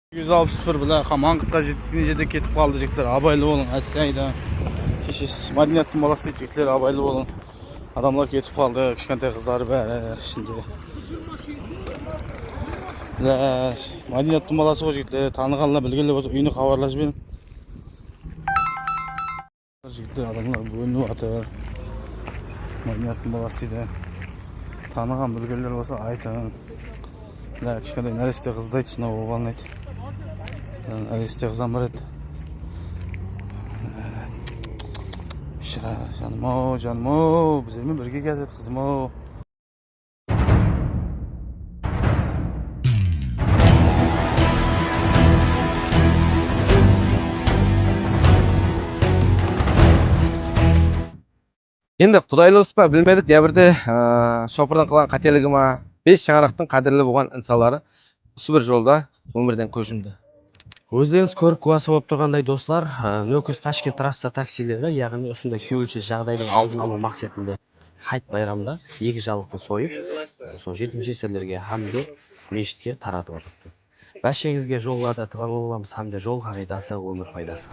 161 bilan Qamanqqa жеткен жерде кетіп қалды жігіттер. Абайлы болың. Әсайда. Шешесі мәдениеттің баласы жігіттер, абайлы болың. Адамlar кетіп қалды, кішкентай қыздар бәрі ішінде. Мәдениеттің баласы ғой жігіттер, танығанlar білгенler болса үйіне хабарласып берің. Жігіттер, адамlar бөлініп жатыр. Мәдениеттің баласы дейді. Таныған білгенler болса айтың. Кішкентай нәресте қызды айтшы, мынау оған айт. Нәресте қыздан бар еді. Жаным-ау, жаным-ау, бізермен бірге келеді қызым-ау. Енді құдайлығыз ба білмедік, дәбірде шопырдан қылған қателігі ма, 5 шаңырақтың қадірлі болған инсалары осы бір жолда өмірден көз жұмды. Өздеріңіз көріп куәсі болып тұрғандай достар, Нөкіс Ташкент трасса таксилері, яғни осындай күйеуілші жағдайдың алдын алу мақсатында хайт байрамда екі жалықты сойып, сол жетімсіздерге хамды мешітке таратып отырды. Бәшеңізге жолларда тығылып аламыз, хамды жол қағидасы өмір пайдасы.